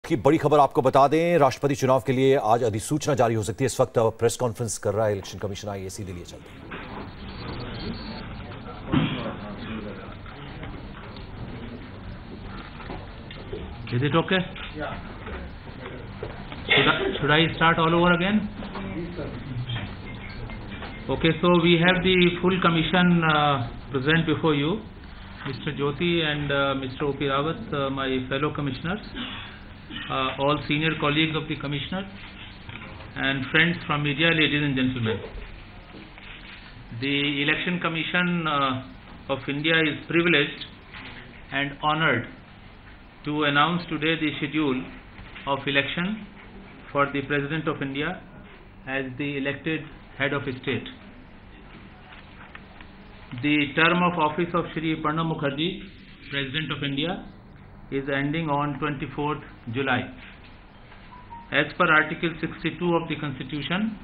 की बड़ी खबर आपको बता दें, राष्ट्रपति चुनाव के लिए आज अधिसूचना जारी हो सकती है। इस वक्त प्रेस कॉन्फ्रेंस कर रहा है इलेक्शन कमीशन, आइए इसीलिए चलते हैं। Is it okay? Yeah. Should I start all over again? Okay, so we have the full commission present before you, Mr. Jyoti and Mr. O.P. Rawat, my fellow commissioners, all senior colleagues of the commissioner, and friends from media, ladies and gentlemen. The Election Commission of India is privileged and honored to announce today the schedule of election for the President of India as the elected head of state. The term of office of Shri Pranab Mukherjee, President of India, is ending on 24th July. As per Article 62 of the Constitution,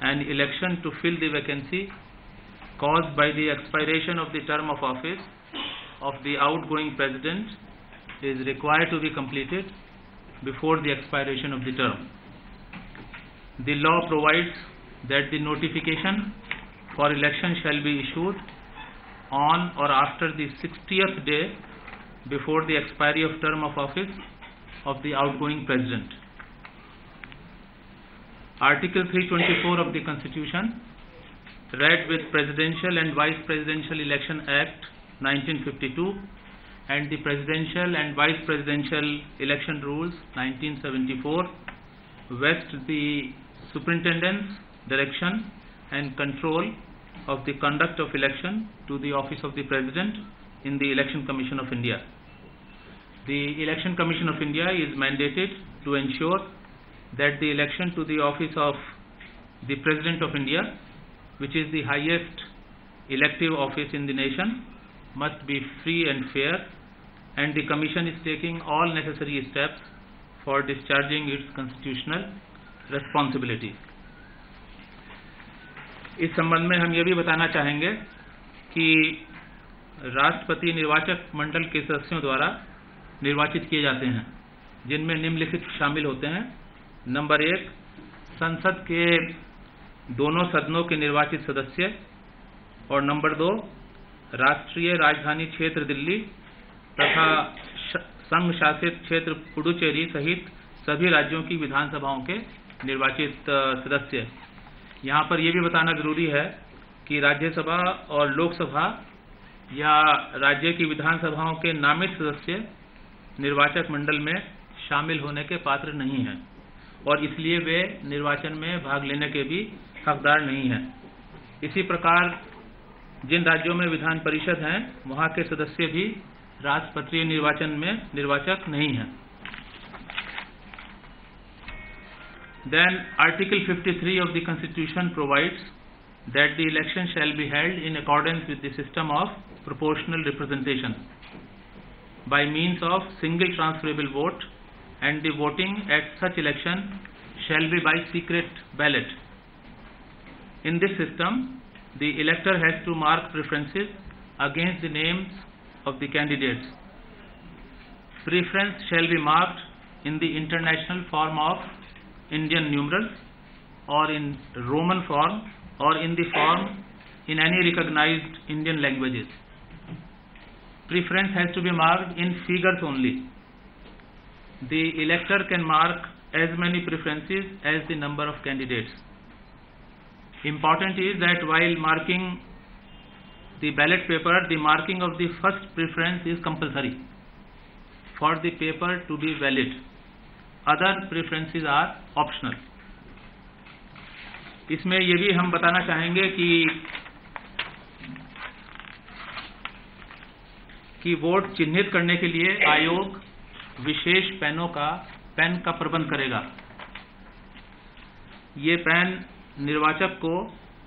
an election to fill the vacancy caused by the expiration of the term of office of the outgoing President is required to be completed before the expiration of the term. The law provides that the notification for election shall be issued on or after the 60th day before the expiry of term of office of the outgoing President. Article 324 of the Constitution, read with Presidential and Vice Presidential Election Act 1952 and the Presidential and Vice Presidential Election Rules 1974, vest the superintendence, direction and control of the conduct of election to the office of the President in the Election Commission of India. The Election Commission of India is mandated to ensure that the election to the office of the President of India, which is the highest elective office in the nation, must be free and fair, and the Commission is taking all necessary steps for discharging its constitutional responsibilities. इस संबंध में हम ये भी बताना चाहेंगे कि राष्ट्रपति निर्वाचक मंडल के सदस्यों द्वारा निर्वाचित किए जाते हैं, जिनमें निम्नलिखित शामिल होते हैं। नंबर 1, संसद के दोनों सदनों के निर्वाचित सदस्य, और नंबर 2, राष्ट्रीय राजधानी क्षेत्र दिल्ली तथा संघ शासित क्षेत्र पुडुचेरी सहित सभी राज्यों की विधानसभाओं के निर्वाचित सदस्य। यहाँ पर यह भी बताना जरूरी है कि राज्यसभा और लोकसभा या राज्य की विधानसभाओं के नामित सदस्य निर्वाचक मंडल में शामिल होने के पात्र नहीं हैं और इसलिए वे निर्वाचन में भाग लेने के भी हकदार नहीं हैं। इसी प्रकार जिन राज्यों में विधान परिषद हैं, वहां के सदस्य भी राष्ट्रपतीय निर्वाचन में निर्वाचक नहीं हैं। Then Article 53 of the Constitution provides that the election shall be held in accordance with the system of proportional representation by means of single transferable vote, and the voting at such election shall be by secret ballot. In this system, the elector has to mark preferences against the names of the candidates. Preference shall be marked in the international form of Indian numerals or in Roman form or in the form in any recognized Indian languages. Preference has to be marked in figures only. The elector can mark as many preferences as the number of candidates. Important is that while marking the ballot paper, the marking of the first preference is compulsory for the paper to be valid. Other preferences are optional. इसमें ये भी हम बताना चाहेंगे कि vote चिन्हित करने के लिए आयोग विशेष पेन का प्रबंध करेगा। ये पेन निर्वाचक को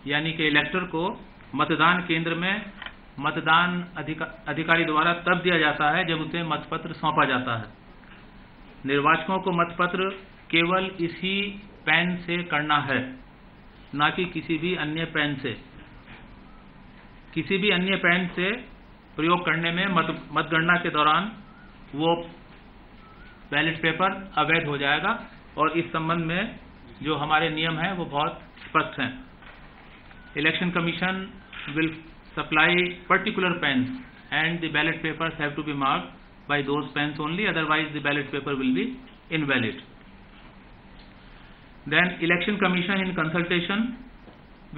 यानी कि इलेक्टर को मतदान केंद्र में मतदान अधिकारी द्वारा तब दिया जाता है जब उसे मतपत्र सौंपा जाता है। निर्वाचकों को मतपत्र केवल इसी पेन से करना है, न कि किसी भी अन्य पेन से। किसी भी अन्य पेन से प्रयोग करने में मतगणना के दौरान वो बैलेट पेपर अवैध हो जाएगा। और इस संबंध में जो हमारे नियम हैं वो बहुत स्पष्ट हैं। Election Commission will supply particular pens and the ballot papers have to be marked by those pens only, otherwise the ballot paper will be invalid. Then Election Commission in consultation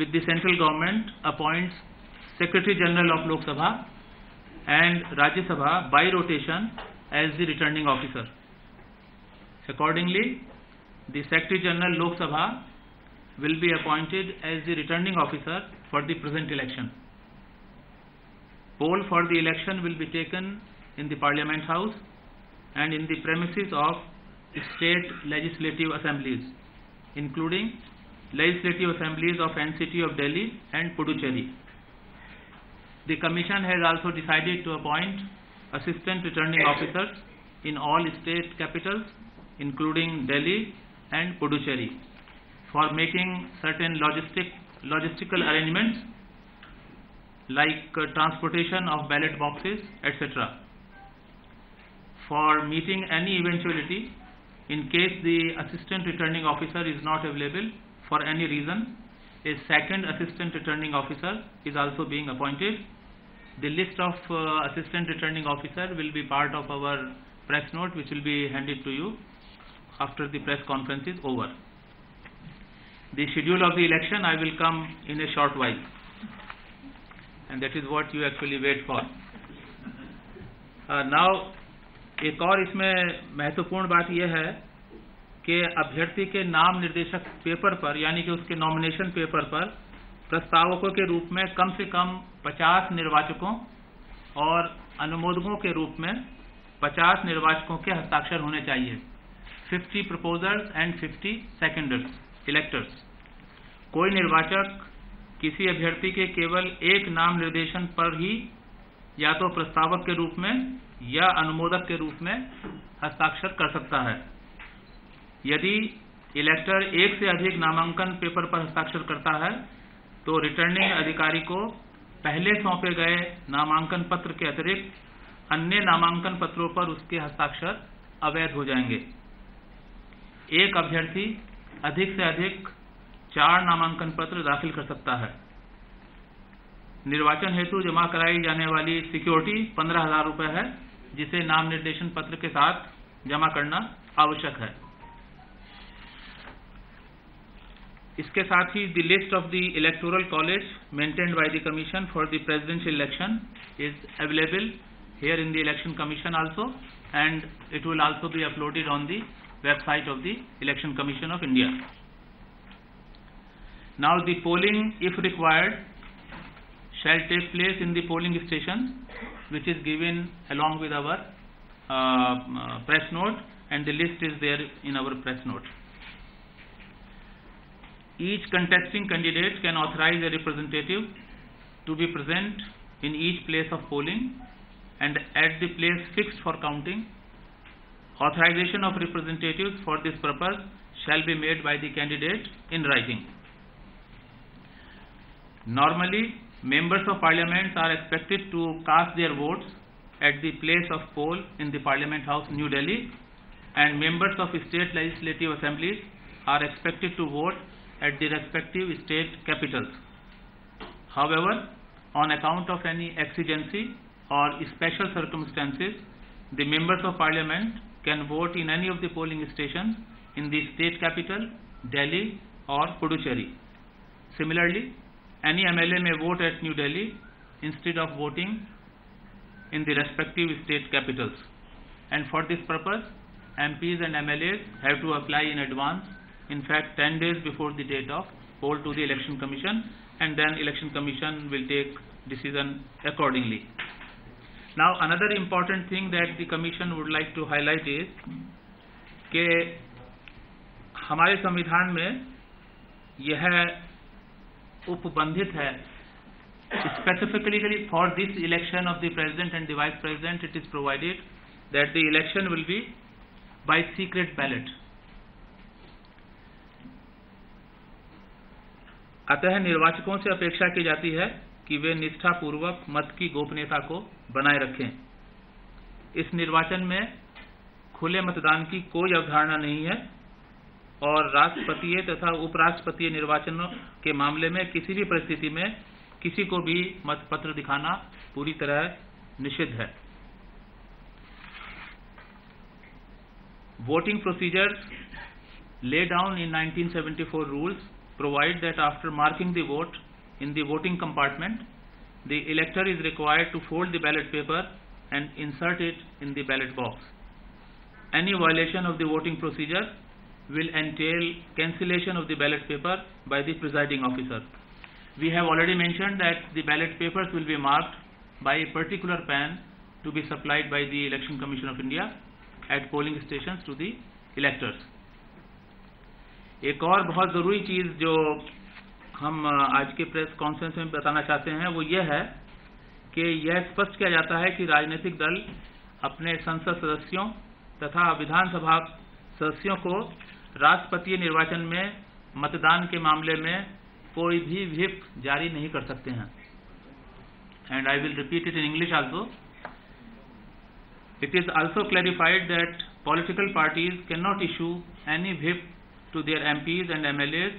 with the central government appoints Secretary General of Lok Sabha and Rajya Sabha by rotation as the returning officer. Accordingly, the Secretary General Lok Sabha will be appointed as the returning officer for the present election. Poll for the election will be taken in the Parliament House and in the premises of state legislative assemblies, including legislative assemblies of NCT of Delhi and Puducherry. The Commission has also decided to appoint assistant returning officers in all state capitals, including Delhi and Puducherry, for making certain logistical arrangements like transportation of ballot boxes, etc. For meeting any eventuality, in case the assistant returning officer is not available for any reason, a second assistant returning officer is also being appointed. The list of assistant returning officer will be part of our press note, which will be handed to you after the press conference is over. The schedule of the election I will come in a short while, and that is what you actually wait for. Now, एक और इसमें महत्वपूर्ण बात यह है कि अभ्यर्थी के नाम निर्देशक पेपर पर, यानी कि उसके नॉमिनेशन पेपर पर प्रस्तावकों के रूप में कम से कम 50 निर्वाचकों और अनुमोदकों के रूप में 50 निर्वाचकों के हस्ताक्षर होने चाहिए। 50 प्रपोजर्स एंड 50 सेकेंडर्स इलेक्टर्स। कोई निर्वाचक किसी अभ्यर्थी के केवल एक नाम निर्देशन पर ही या तो प्रस्तावक के रूप में या अनुमोदक के रूप में हस्ताक्षर कर सकता है। यदि इलेक्टर एक से अधिक नामांकन पेपर पर हस्ताक्षर करता है तो रिटर्निंग अधिकारी को पहले सौंपे गए नामांकन पत्र के अतिरिक्त अन्य नामांकन पत्रों पर उसके हस्ताक्षर अवैध हो जाएंगे। एक अभ्यर्थी अधिक से अधिक 4 नामांकन पत्र दाखिल कर सकता है। निर्वाचन हेतु जमा कराई जाने वाली सिक्योरिटी 15,000 रुपये है, जिसे नाम निर्देशन पत्र के साथ जमा करना आवश्यक है। इसके साथ ही the list of the electoral college maintained by the commission for the presidential election is available here in the election commission also, and it will also be uploaded on the website of the election commission of India. Now the polling, if required, shall take place in the polling station, which is given along with our press note, and the list is there in our press note. Each contesting candidate can authorize a representative to be present in each place of polling and at the place fixed for counting. Authorization of representatives for this purpose shall be made by the candidate in writing. Normally, members of parliament are expected to cast their votes at the place of poll in the Parliament House, New Delhi, and members of state legislative assemblies are expected to vote at the respective state capitals. However, on account of any exigency or special circumstances, the members of parliament can vote in any of the polling stations in the state capital, Delhi or Puducherry. Similarly, any MLA may vote at New Delhi instead of voting in the respective state capitals, and for this purpose MPs and MLAs have to apply in advance, in fact 10 days before the date of poll, to the Election Commission, and then Election Commission will take decision accordingly. Now, another important thing that the Commission would like to highlight is कि हमारे संविधान में यह उपबंधित है, specifically for this election of the president and the vice president, it is provided that the election will be by secret ballot. अतः निर्वाचकों से अपेक्षा की जाती है कि वे निष्ठापूर्वक मत की गोपनीयता को बनाए रखें। इस निर्वाचन में खुले मतदान की कोई अवधारणा नहीं है और राष्ट्रपतीय तथा उपराष्ट्रपतीय निर्वाचनों के मामले में किसी भी परिस्थिति में किसी को भी मतपत्र दिखाना पूरी तरह निषिद्ध है। Voting procedures laid down in 1974 rules provide that after marking the vote in the voting compartment, the elector is required to fold the ballot paper and insert it in the ballot box. Any violation of the voting procedure will entail cancellation of the ballot paper by the presiding officer. We have already mentioned that the ballot papers will be marked by a particular pen to be supplied by the Election Commission of India at polling stations to the electors. एक और बहुत ज़रूरी चीज़ जो हम आज के press conference में बताना चाहते हैं वो ये है कि यह स्पष्ट किया जाता है कि राजनीतिक दल अपने संसद सदस्यों तथा विधानसभा सदस्यों को राष्ट्रपतीय निर्वाचन में मतदान के मामले में कोई भी व्हिप जारी नहीं कर सकते हैं। And I will repeat it in English also. It is also clarified that political parties cannot issue any whip to their MPs and MLAs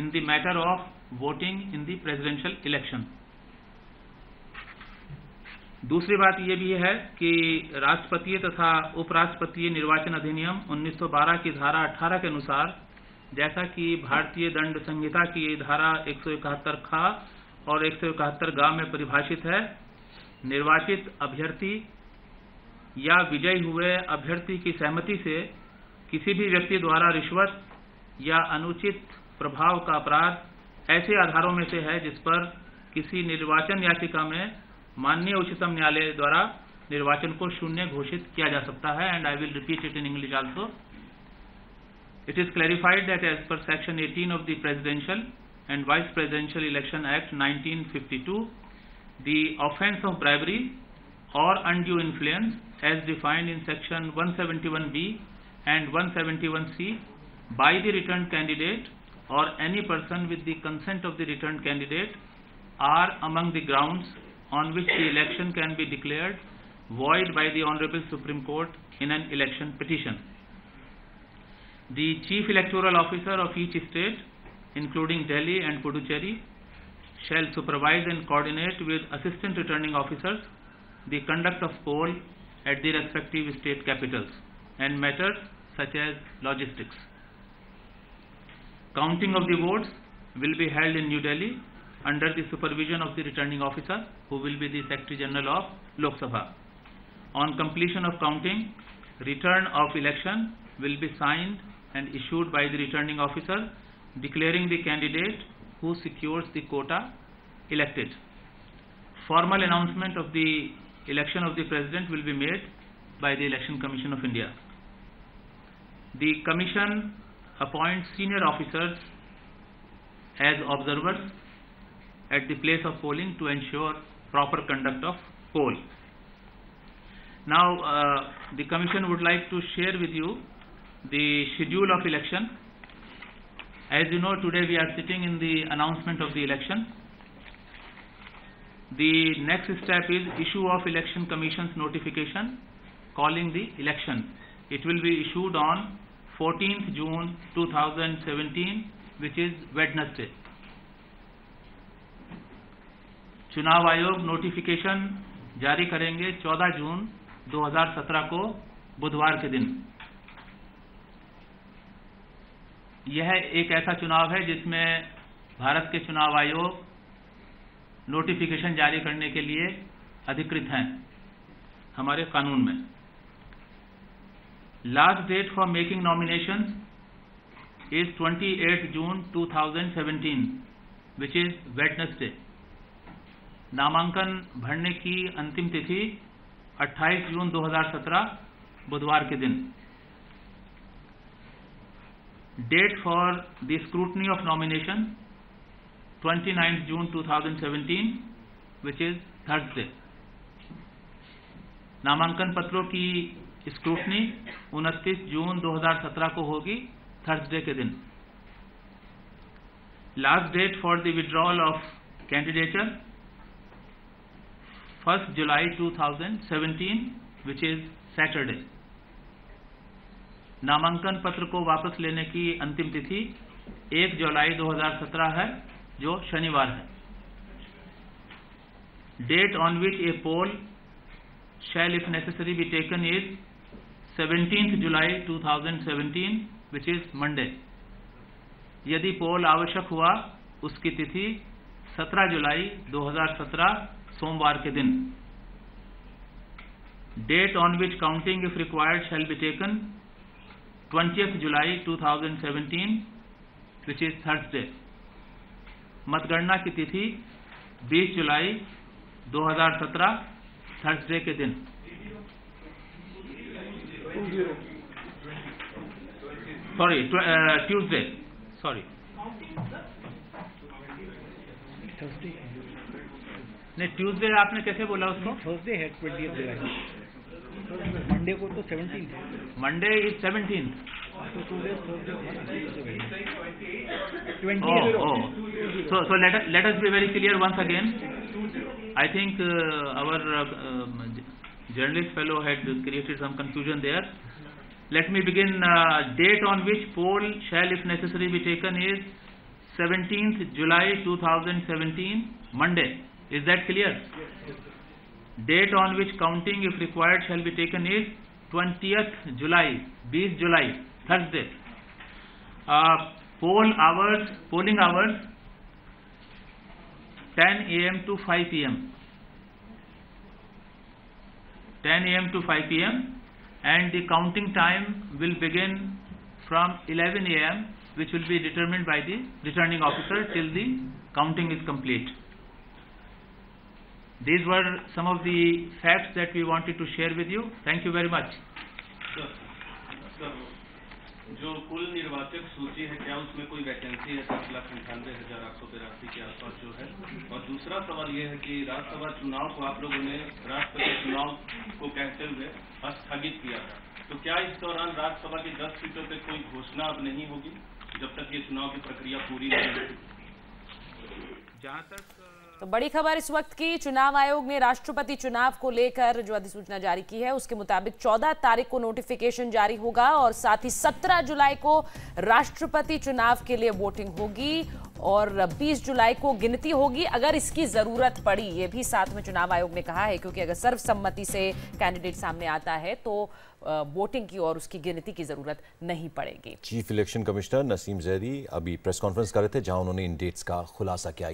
in the matter of voting in the presidential election. दूसरी बात यह भी है कि राष्ट्रपतीय तथा उपराष्ट्रपतीय निर्वाचन अधिनियम 1912 की धारा 18 के अनुसार, जैसा कि भारतीय दंड संहिता की धारा 171 ख और 171 ग में परिभाषित है, निर्वाचित अभ्यर्थी या विजयी हुए अभ्यर्थी की सहमति से किसी भी व्यक्ति द्वारा रिश्वत या अनुचित प्रभाव का अपराध ऐसे आधारों में से है जिस पर किसी निर्वाचन याचिका में माननीय उच्चतम न्यायालय द्वारा निर्वाचन को शून्य घोषित किया जा सकता है। And I will repeat it in English also. It is clarified that as per section 18 of the Presidential and Vice Presidential Election Act 1952, the offence of bribery or undue influence as defined in section 171B and 171C by the returned candidate or any person with the consent of the returned candidate are among the grounds on which the election can be declared void by the Honorable Supreme Court in an election petition. The Chief Electoral Officer of each state, including Delhi and Puducherry, shall supervise and coordinate with Assistant Returning Officers the conduct of poll at the respective state capitals and matters such as logistics. Counting of the votes will be held in New Delhi under the supervision of the returning officer, who will be the Secretary General of Lok Sabha. On completion of counting, return of election will be signed and issued by the returning officer declaring the candidate who secures the quota elected. Formal announcement of the election of the President will be made by the Election Commission of India. The Commission appoints senior officers as observers at the place of polling to ensure proper conduct of poll. Now, the Commission would like to share with you the schedule of election. As you know, today we are sitting in the announcement of the election. The next step is issue of Election Commission's notification calling the election. It will be issued on 14th June 2017, which is Wednesday. चुनाव आयोग notification जारी करेंगे 14 जून 2017 को बुधवार के दिन। यह एक ऐसा चुनाव है जिसमें भारत के चुनाव आयोग नोटिफिकेशन जारी करने के लिए अधिकृत हैं हमारे कानून में। Last date for making nomination is 28 June 2017, which is Wednesday. नामांकन भरने की अंतिम तिथि 28 जून 2017 बुधवार के दिन। Date for the scrutiny of nomination 29 June 2017, which is Thursday. नामांकन पत्रों की स्क्रूटनी 29 जून 2017 को होगी, थर्सडे के दिन। Last date for the withdrawal of candidature 1 July 2017, which is Saturday. नामांकन पत्र को वापस लेने की अंतिम तिथि 1 जुलाई 2017 है, जो शनिवार है। Date on which a poll shall if necessary be taken is 17th July 2017, which is Monday. यदि पोल आवश्यक हुआ उसकी तिथि 17 जुलाई 2017 सोमवार के दिन। Date on which counting if required shall be taken 20th July 2017, which is Thursday. मतगणना की तिथि 20 जुलाई 2017 थर्सडे के दिन। सॉरी, ट्यूसडे, सॉरी नहीं, ट्यूसडे आपने कैसे बोला उसको? थर्सडे है 20th जुलाई, मंडे को तो 17th है। मंडे इज 17th, तो 2 days Thursday so let us be very clear once again. I think our journalist fellow had created some confusion there. Let me begin. Date on which poll shall if necessary be taken is 17th July 2017, Monday. Is that clear? Yes. Date on which counting if required shall be taken is 20th July, 20 July, Thursday. Polling hours 10 a.m. to 5 p.m. 10 a.m. to 5 p.m. and the counting time will begin from 11 a.m. which will be determined by the returning officer till the counting is complete. These were some of the facts that we wanted to share with you. Thank you very much. Sir, जो कुल निर्वाचक सूची है, क्या उसमें कोई vacancy है? 7,98,882 के आसपास जो है। और दूसरा सवाल ये है कि राज्यसभा चुनाव को आप लोगों ने राष्ट्रपति चुनाव को कहते हुए स्थगित किया था, तो क्या इस दौरान राज्यसभा की 10 सीटों पर कोई घोषणा अब नहीं होगी जब तक ये चुनाव की प्रक्रिया पूरी नहीं होगी? जहां तक तो बड़ी खबर इस वक्त की, चुनाव आयोग ने राष्ट्रपति चुनाव को लेकर जो अधिसूचना जारी की है उसके मुताबिक 14 तारीख को नोटिफिकेशन जारी होगा और साथ ही 17 जुलाई को राष्ट्रपति चुनाव के लिए वोटिंग होगी और 20 जुलाई को गिनती होगी अगर इसकी जरूरत पड़ी। ये भी साथ में चुनाव आयोग ने कहा है, क्योंकि अगर सर्वसम्मति से कैंडिडेट सामने आता है तो वोटिंग की और उसकी गिनती की जरूरत नहीं पड़ेगी। Chief election commissioner Naseem Zaidi अभी प्रेस कॉन्फ्रेंस कर रहे थे, जहां उन्होंने इन डेट्स का खुलासा किया।